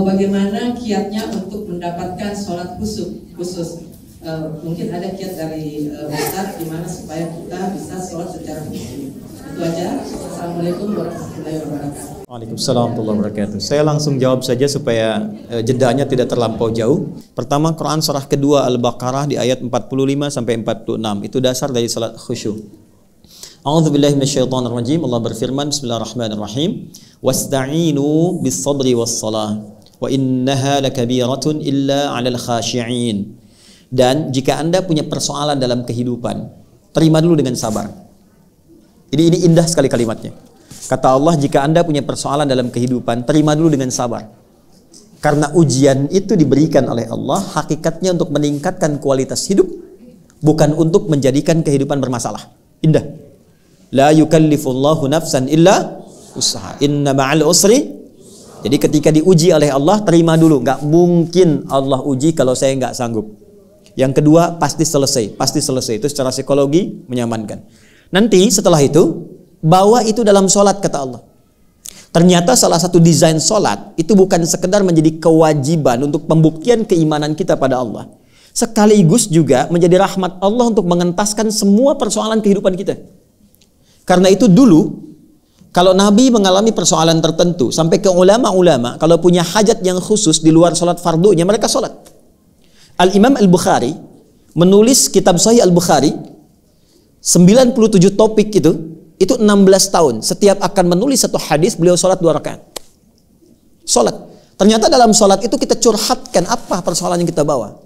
bagaimana kiatnya untuk mendapatkan sholat khusus. Mungkin ada kiat dari Ustaz gimana supaya kita bisa sholat secara khusyuk. Itu aja. Assalamualaikum warahmatullahi wabarakatuh. Waalaikumsalam warahmatullahi wabarakatuh. Saya langsung jawab saja supaya jedanya tidak terlampau jauh. Pertama, Quran surah kedua Al-Baqarah di ayat 45 sampai 46. Itu dasar dari salat khusyuk. A'udzubillahi minasyaitonirrajim. Allah berfirman, Bismillahirrahmanirrahim. Wasta'inu bis-sabri was-salah. Wa innaha lakabiratun illa 'alal khashi'in. Dan jika Anda punya persoalan dalam kehidupan, terima dulu dengan sabar. Jadi ini indah sekali kalimatnya. Kata Allah, jika Anda punya persoalan dalam kehidupan, terima dulu dengan sabar. Karena ujian itu diberikan oleh Allah, hakikatnya untuk meningkatkan kualitas hidup, bukan untuk menjadikan kehidupan bermasalah. Indah. La yukallifullahu nafsan illa usaha. Inna ma'al usri. Jadi ketika diuji oleh Allah, terima dulu. Nggak mungkin Allah uji kalau saya nggak sanggup. Yang kedua, pasti selesai. Pasti selesai. Itu secara psikologi menyamankan. Nanti setelah itu, bawa itu dalam sholat, kata Allah. Ternyata salah satu desain sholat itu bukan sekedar menjadi kewajiban untuk pembuktian keimanan kita pada Allah. Sekaligus juga menjadi rahmat Allah untuk mengentaskan semua persoalan kehidupan kita. Karena itu dulu, kalau Nabi mengalami persoalan tertentu, sampai ke ulama-ulama, kalau punya hajat yang khusus di luar sholat fardunya, mereka sholat. Al-Imam Al-Bukhari menulis kitab Sahih Al-Bukhari, 97 topik itu 16 tahun. Setiap akan menulis satu hadis, beliau sholat 2 rakaat. Sholat. Ternyata dalam sholat itu kita curhatkan apa persoalan yang kita bawa.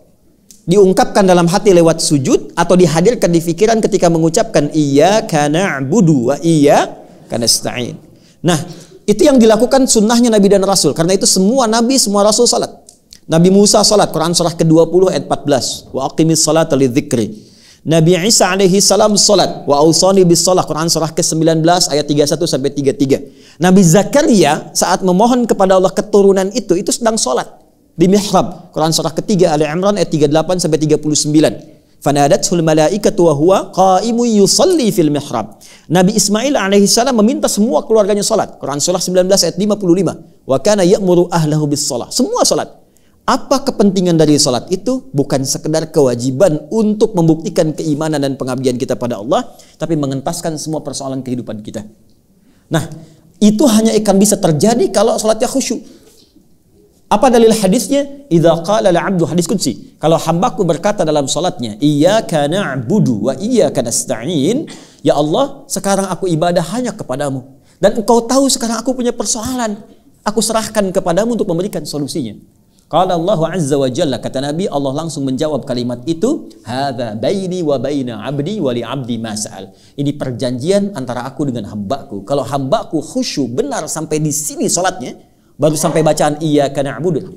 Diungkapkan dalam hati lewat sujud, atau dihadirkan di pikiran ketika mengucapkan iyyaka na'budu wa iyyaka nasta'in. Nah, itu yang dilakukan sunnahnya Nabi dan Rasul. Karena itu semua Nabi, semua Rasul salat. Nabi Musa salat, Quran surah ke-20 ayat 14. Wa aqimis salata lidzikri. Nabi Isa alaihi salam salat. Wa ausani bis salah, Quran surah ke-19 ayat 31 sampai 33. Nabi Zakaria saat memohon kepada Allah keturunan itu sedang salat di mihrab. Quran surah ke-3 Ali Imran ayat 38 sampai 39. Fanadathul malaikatu wa huwa qa'imun yusalli fil mihrab. Nabi Ismail alaihi salam meminta semua keluarganya salat. Quran surah 19 ayat 55. Wa kana ya'muru ahlahu bis salah. Semua salat. Apa kepentingan dari salat itu? Bukan sekedar kewajiban untuk membuktikan keimanan dan pengabdian kita pada Allah, tapi mengentaskan semua persoalan kehidupan kita. Nah, itu hanya akan bisa terjadi kalau salatnya khusyuk. Apa dalil hadisnya? Idza qala al-'abdu, hadis qudsi. Kalau hambaku berkata dalam salatnya, iyyaka na'budu wa iyyaka nasta'in, ya Allah, sekarang aku ibadah hanya kepadamu. Dan engkau tahu sekarang aku punya persoalan. Aku serahkan kepadamu untuk memberikan solusinya. Qala Allah azza wa jalla, kata Nabi, Allah langsung menjawab kalimat itu, hadza baini wa baina 'abdi wa li 'abdi ma sa'al. Ini perjanjian antara aku dengan hambaku. Kalau hambaku khusyuk benar sampai di sini salatnya, baru sampai bacaan iyyaka na'budu,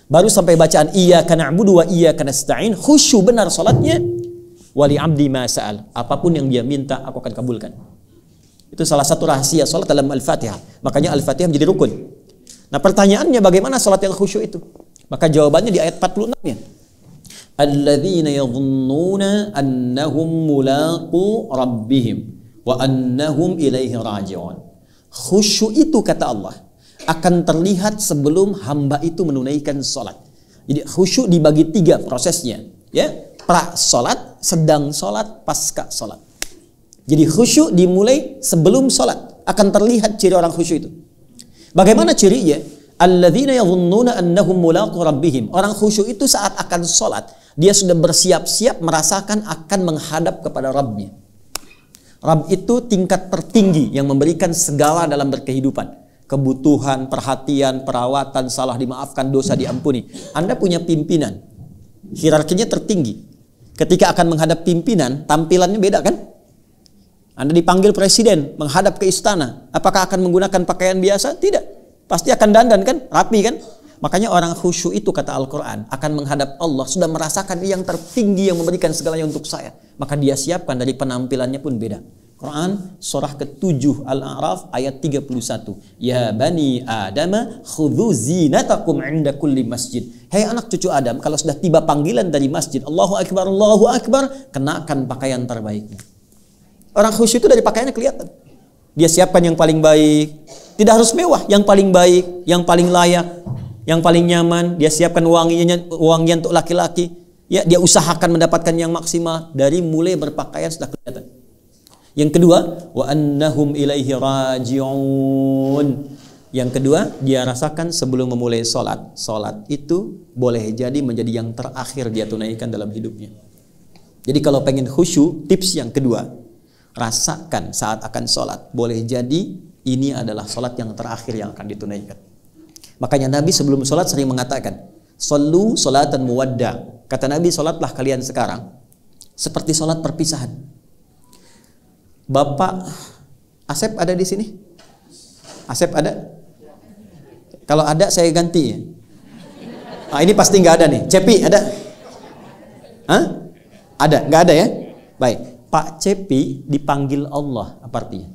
baru sampai bacaan iyyaka na'budu wa iyyaka nasta'in, khusyuk benar salatnya, wa li 'abdi ma sa'al. Apapun yang dia minta, aku akan kabulkan. Itu salah satu rahasia salat dalam Al-Fatihah. Makanya Al-Fatihah menjadi rukun. Nah, pertanyaannya bagaimana salat yang khusyuk itu? Maka jawabannya di ayat 46-nya. Alladzina yadhunnuna annahum mulaqu rabbihim wa annahum ilaihi raji'un. Khusyuk itu, kata Allah, akan terlihat sebelum hamba itu menunaikan salat. Jadi khusyuk dibagi 3 prosesnya, ya. Pra salat, sedang salat, pasca salat. Jadi khusyuk dimulai sebelum salat, akan terlihat ciri orang khusyuk itu. Bagaimana cirinya? Alladzina yadhunnuna annahum mulaqu rabbihim. Orang khusyuk itu saat akan sholat, dia sudah bersiap-siap merasakan akan menghadap kepada Rabbnya. Rabb itu tingkat tertinggi yang memberikan segala dalam berkehidupan. Kebutuhan, perhatian, perawatan, salah dimaafkan, dosa diampuni. Anda punya pimpinan, hierarkinya tertinggi. Ketika akan menghadap pimpinan, tampilannya beda kan? Anda dipanggil presiden, menghadap ke istana. Apakah akan menggunakan pakaian biasa? Tidak. Pasti akan dandan kan, rapi kan. Makanya orang khusyuk itu, kata Al-Quran, akan menghadap Allah, sudah merasakan yang tertinggi yang memberikan segalanya untuk saya. Maka dia siapkan, dari penampilannya pun beda. Quran surah ke-7 Al-A'raf ayat 31. Ya bani Adama khudhu zinatakum 'inda kulli masjid. Hai anak cucu Adam, kalau sudah tiba panggilan dari masjid, Allahu Akbar, kenakan pakaian terbaiknya. Orang khusyuk itu dari pakaiannya kelihatan. Dia siapkan yang paling baik. Tidak harus mewah, yang paling baik, yang paling layak. yang paling nyaman, dia siapkan wangian untuk laki-laki. Ya, dia usahakan mendapatkan yang maksimal dari mulai berpakaian sudah kelihatan. Yang kedua, wa annahum ilaihi raji'un. Yang kedua, dia rasakan sebelum memulai sholat. Sholat itu boleh jadi menjadi yang terakhir dia tunaikan dalam hidupnya. Jadi kalau pengen khusyuk, tips yang kedua, rasakan saat akan sholat. Boleh jadi ini adalah sholat yang terakhir yang akan ditunaikan. Makanya Nabi sebelum sholat sering mengatakan, "Shollu sholatan muwadda." Kata Nabi, sholatlah kalian sekarang seperti sholat perpisahan. Bapak Asep ada di sini? Asep ada? Kalau ada saya ganti ya. Ini pasti nggak ada nih. Cepi ada? Hah? Ada? Nggak ada ya? Baik. Pak Cepi dipanggil Allah, apa artinya?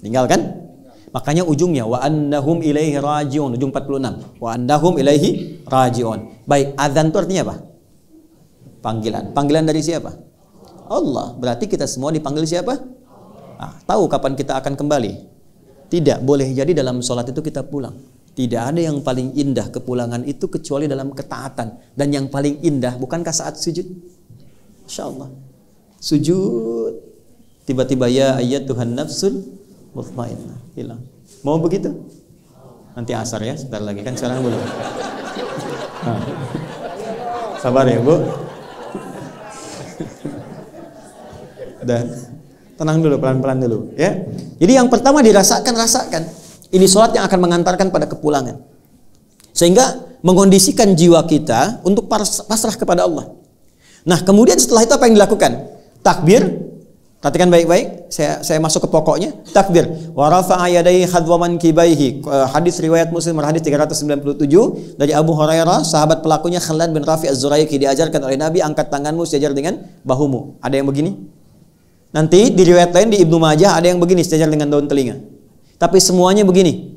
Tinggal kan? Makanya ujungnya wa annahum ilaihi raji'un, ujung 46. Wa annahum ilaihi raji'un. Baik, azan itu artinya apa? Panggilan. Panggilan dari siapa? Allah. Berarti kita semua dipanggil siapa? Tahu kapan kita akan kembali? Tidak, boleh jadi dalam sholat itu kita pulang. Tidak ada yang paling indah kepulangan itu kecuali dalam ketaatan. Dan yang paling indah bukankah saat sujud? Insya Allah. Sujud. Tiba-tiba ya ayyatuhan nafsul mutmainnah. Hilang. Mau begitu? Nanti asar ya, sebentar lagi kan sekarang belum. Sabar ya Bu. Udah. Tenang dulu, pelan-pelan dulu ya. Jadi yang pertama rasakan. Ini sholat yang akan mengantarkan pada kepulangan. Sehingga mengondisikan jiwa kita untuk pasrah kepada Allah. Nah, kemudian setelah itu apa yang dilakukan? Takbir. Perhatikan baik-baik. Saya masuk ke pokoknya. Takbir. Wa rafa'a yadayhi khadwa mankibaihi. Hadis riwayat Muslim, hadis 397 dari Abu Hurairah, sahabat pelakunya Khalad bin Rafi' Az-Zuraiki, diajarkan oleh Nabi, angkat tanganmu sejajar dengan bahumu. Ada yang begini? Nanti di riwayat lain di Ibnu Majah ada yang begini, sejajar dengan daun telinga. Tapi semuanya begini.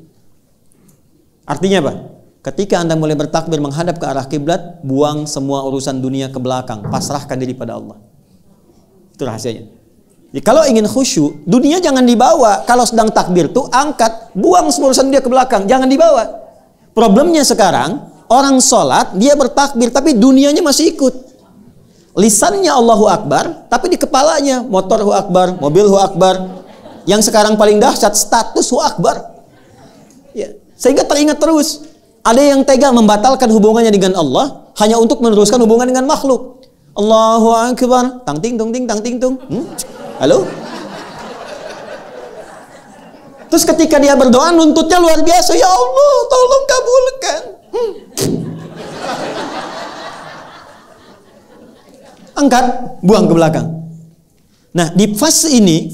Artinya apa? Ketika Anda mulai bertakbir menghadap ke arah kiblat, buang semua urusan dunia ke belakang, pasrahkan diri pada Allah. Itu rahasianya. Jadi kalau ingin khusyuk, dunia jangan dibawa. Kalau sedang takbir tuh angkat, buang semua urusan dia ke belakang, jangan dibawa. Problemnya sekarang, orang sholat, dia bertakbir tapi dunianya masih ikut. Lisannya Allahu Akbar, tapi di kepalanya motor Hu Akbar, mobil Hu Akbar. Yang sekarang paling dahsyat, status Hu Akbar. Ya, sehingga teringat terus. Ada yang tega membatalkan hubungannya dengan Allah hanya untuk meneruskan hubungan dengan makhluk. Allahu Akbar, tang ting tung ting tang ting tung. Halo? Terus ketika dia berdoa nuntutnya luar biasa, ya Allah, tolong kabulkan. Angkat, buang ke belakang. Nah, di fase ini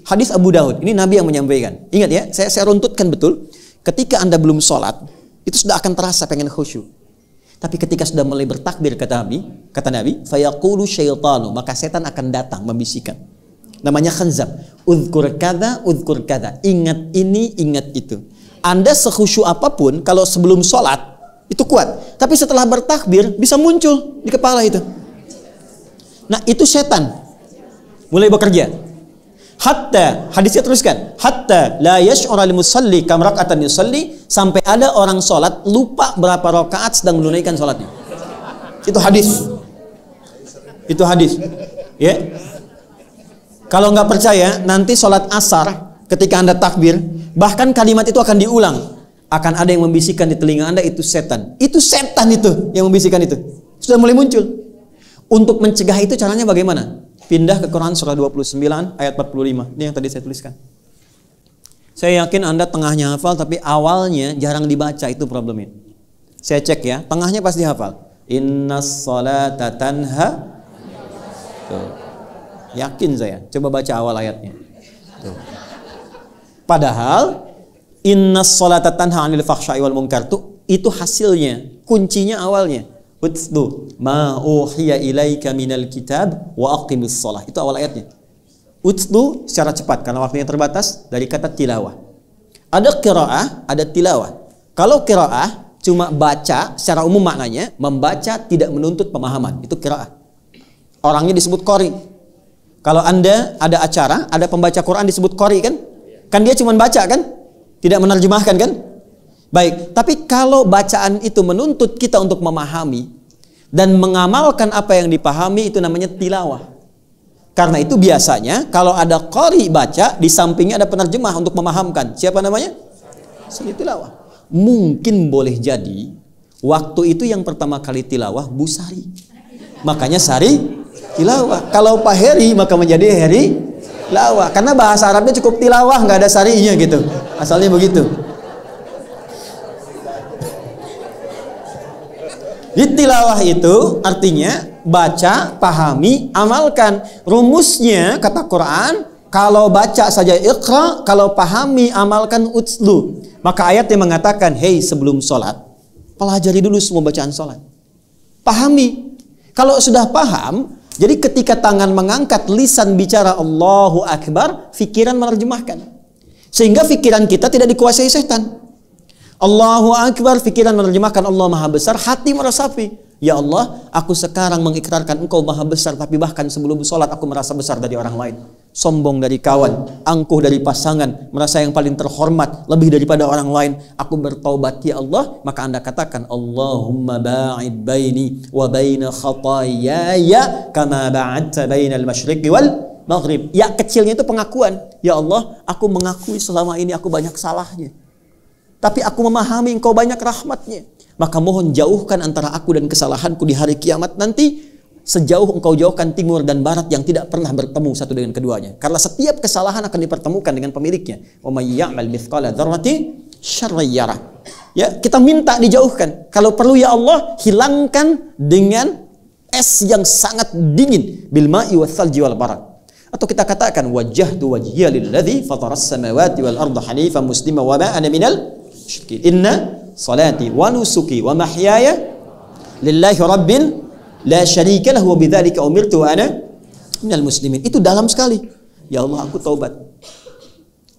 hadis Abu Daud, ini Nabi yang menyampaikan. Ingat ya, saya runtutkan betul. Ketika Anda belum sholat, itu sudah akan terasa pengen khusyuk. Tapi ketika sudah mulai bertakbir, kata Nabi, fayaqulu syaitanu, maka setan akan datang membisikkan. Namanya khanzab. Udhkur kada, ingat ini, ingat itu. Anda sekhusyuk apapun, kalau sebelum sholat, itu kuat. Tapi setelah bertakbir, bisa muncul di kepala itu. Nah, itu setan mulai bekerja. Hatta, hadisnya teruskan, hatta la yash'ura lil musalli kam rak'atan yusalli, sampai ada orang sholat lupa berapa rakaat sedang menunaikan sholatnya. Itu hadis. Ya. Kalau nggak percaya, nanti sholat asar ketika Anda takbir, bahkan kalimat itu akan diulang. Akan ada yang membisikkan di telinga Anda, itu setan. Itu setan itu yang membisikkan itu. Sudah mulai muncul. Untuk mencegah itu caranya bagaimana? Pindah ke Quran surah 29 ayat 45. Ini yang tadi saya tuliskan. Saya yakin Anda tengahnya hafal tapi awalnya jarang dibaca, itu problemnya. Saya cek ya, tengahnya pasti hafal. Innas salata tanha. Tuh. Yakin saya. Coba baca awal ayatnya. Tuh. Padahal innas salata tanha 'anil fahsya'i wal munkar itu hasilnya, kuncinya awalnya. Utlu ma uhiya ilaika minal kitab wa aqimis shalah. Itu awal ayatnya. Utlu secara cepat karena waktunya terbatas, dari kata tilawah. Ada qiraah, ada tilawah. Kalau qiraah cuma baca secara umum maknanya, membaca tidak menuntut pemahaman. Itu qiraah. Orangnya disebut qori. Kalau Anda ada acara, ada pembaca Quran disebut qori kan? Kan dia cuma baca kan? Tidak menerjemahkan kan? Baik, tapi kalau bacaan itu menuntut kita untuk memahami dan mengamalkan apa yang dipahami, itu namanya tilawah. Karena itu biasanya kalau ada qari baca, di sampingnya ada penerjemah untuk memahamkan. Siapa namanya? Sari tilawah. Mungkin boleh jadi waktu itu yang pertama kali tilawah Bu Sari, makanya Sari tilawah. Kalau Pak Heri maka menjadi Heri tilawah, karena bahasa Arabnya cukup tilawah, nggak ada sarinya gitu, asalnya begitu. Di tilawah itu artinya baca, pahami, amalkan. Rumusnya kata Quran, kalau baca saja iqra, kalau pahami amalkan utslu. Maka ayat yang mengatakan, hei sebelum sholat, pelajari dulu semua bacaan sholat. Pahami. Kalau sudah paham, jadi ketika tangan mengangkat, lisan bicara Allahu Akbar, fikiran menerjemahkan. Sehingga fikiran kita tidak dikuasai setan. Allahu Akbar, fikiran menerjemahkan Allah Maha Besar, hati meresapi. Ya Allah, aku sekarang mengikrarkan Engkau Maha Besar, tapi bahkan sebelum sholat aku merasa besar dari orang lain. Sombong dari kawan, angkuh dari pasangan, merasa yang paling terhormat, lebih daripada orang lain. Aku bertaubat ya Allah. Maka Anda katakan, Allahumma ba'id baini wa baina khatayaya kama ba'adta bainal masyriqi wal maghrib. Ya kecilnya itu pengakuan. Ya Allah, aku mengakui selama ini aku banyak salahnya, tapi aku memahami Engkau banyak rahmatnya. Maka mohon jauhkan antara aku dan kesalahanku di hari kiamat nanti, sejauh Engkau jauhkan timur dan barat yang tidak pernah bertemu satu dengan keduanya. Karena setiap kesalahan akan dipertemukan dengan pemiliknya. Wa may ya'mal mithqala dzarratin syarran yarah. Ya, kita minta dijauhkan. Kalau perlu ya Allah, hilangkan dengan es yang sangat dingin, bil ma'i wath thalji wal barad. Atau kita katakan wajjahtu wajhiya lilladzi fataras samawati wal arda hanifan muslima wa ma ana minal musyrikin. Inna salati wa nusuki wa mahyaya lillahi rabbil la syarika lahu wa bidzalika umirtu wa ana minal muslimin. Itu dalam sekali. Ya Allah, aku taubat.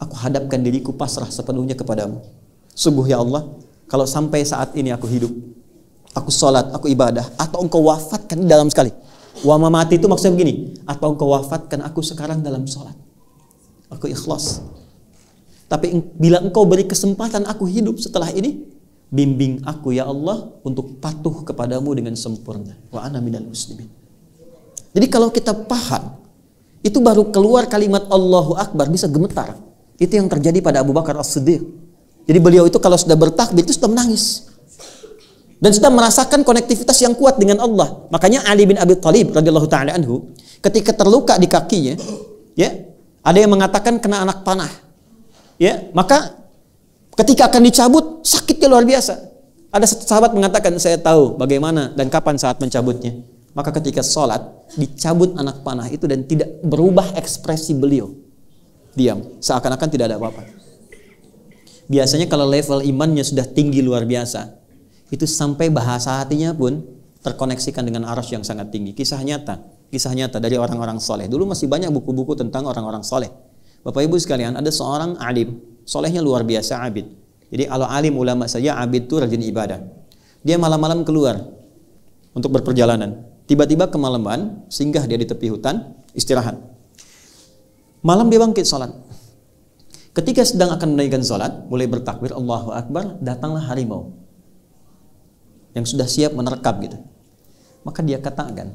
Aku hadapkan diriku pasrah sepenuhnya kepadamu. Sungguh ya Allah, kalau sampai saat ini aku hidup, aku sholat, aku ibadah, atau Engkau wafatkan, dalam sekali. Wa mamati itu maksudnya begini, atau Engkau wafatkan aku sekarang dalam sholat, aku ikhlas. Tapi bila Engkau beri kesempatan aku hidup setelah ini, bimbing aku ya Allah untuk patuh kepadamu dengan sempurna. Wa ana minal muslimin. Jadi kalau kita paham, itu baru keluar kalimat Allahu Akbar bisa gemetar. Itu yang terjadi pada Abu Bakar As-Siddiq. Jadi beliau itu kalau sudah bertakbir itu sudah menangis. Dan sudah merasakan konektivitas yang kuat dengan Allah. Makanya Ali bin Abi Thalib radhiyallahu ta'ala anhu, ketika terluka di kakinya, ya, ada yang mengatakan kena anak panah. Ya, maka ketika akan dicabut, sakitnya luar biasa. Ada satu sahabat mengatakan, saya tahu bagaimana dan kapan saat mencabutnya. Maka ketika sholat, dicabut anak panah itu dan tidak berubah ekspresi beliau. Diam, seakan-akan tidak ada apa-apa. Biasanya kalau level imannya sudah tinggi luar biasa, itu sampai bahasa hatinya pun terkoneksikan dengan arasy yang sangat tinggi. Kisah nyata dari orang-orang soleh. Dulu masih banyak buku-buku tentang orang-orang soleh. Bapak Ibu sekalian, ada seorang alim, solehnya luar biasa, abid. Jadi kalau alim ulama saja, abid itu rajin ibadah. Dia malam-malam keluar untuk berperjalanan. Tiba-tiba kemalaman, singgah dia di tepi hutan, istirahat. Malam dia bangkit salat. Ketika sedang akan menunaikan salat, mulai bertakbir Allahu Akbar, datanglah harimau yang sudah siap menerkam gitu. Maka dia katakan,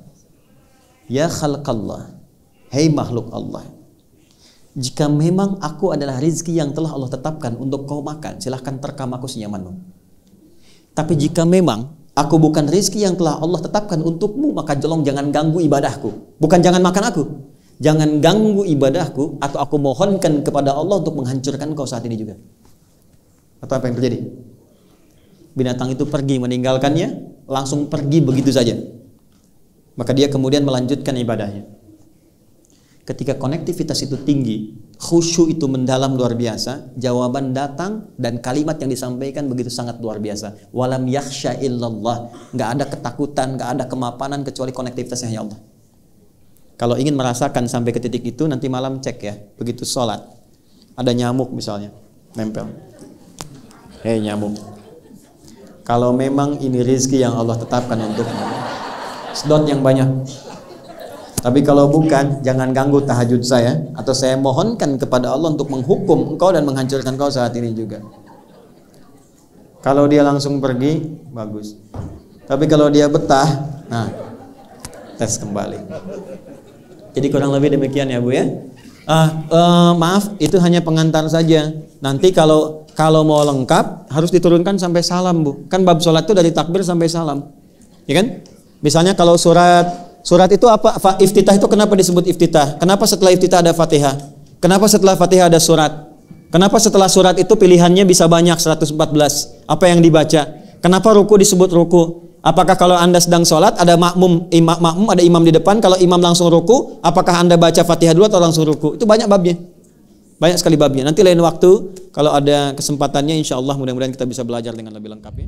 ya khalqallah, hei makhluk Allah, jika memang aku adalah rizki yang telah Allah tetapkan untuk kau makan, silahkan terkam aku senyamanmu. Tapi jika memang aku bukan rizki yang telah Allah tetapkan untukmu, maka jangan ganggu ibadahku. Bukan jangan makan aku, jangan ganggu ibadahku, atau aku mohonkan kepada Allah untuk menghancurkan kau saat ini juga. Atau apa yang terjadi? Binatang itu pergi meninggalkannya, langsung pergi begitu saja. Maka dia kemudian melanjutkan ibadahnya. Ketika konektivitas itu tinggi, khusyuk itu mendalam luar biasa, jawaban datang dan kalimat yang disampaikan begitu sangat luar biasa. Walam yakhsha illallah. Nggak ada ketakutan, nggak ada kemapanan kecuali konektivitasnya hanya Allah. Kalau ingin merasakan sampai ke titik itu, nanti malam cek ya. Begitu sholat, ada nyamuk misalnya, nempel. Hei nyamuk, kalau memang ini rezeki yang Allah tetapkan untukmu, sedot yang banyak. Tapi kalau bukan, jangan ganggu tahajud saya, atau saya mohonkan kepada Allah untuk menghukum engkau dan menghancurkan kau saat ini juga. Kalau dia langsung pergi, bagus. Tapi kalau dia betah, nah, tes kembali. Jadi kurang lebih demikian ya Bu ya. Maaf, itu hanya pengantar saja. Nanti kalau mau lengkap harus diturunkan sampai salam Bu. Kan bab sholat itu dari takbir sampai salam, ya kan? Misalnya kalau surat itu apa? Iftitah itu kenapa disebut iftitah? Kenapa setelah iftitah ada Fatihah? Kenapa setelah Fatihah ada surat? Kenapa setelah surat itu pilihannya bisa banyak 114? Apa yang dibaca? Kenapa ruku disebut ruku? Apakah kalau Anda sedang sholat ada makmum ada imam di depan, kalau imam langsung ruku, apakah Anda baca Fatihah dulu atau langsung ruku? Itu banyak babnya. Banyak sekali babnya. Nanti lain waktu kalau ada kesempatannya insya Allah mudah-mudahan kita bisa belajar dengan lebih lengkap ya.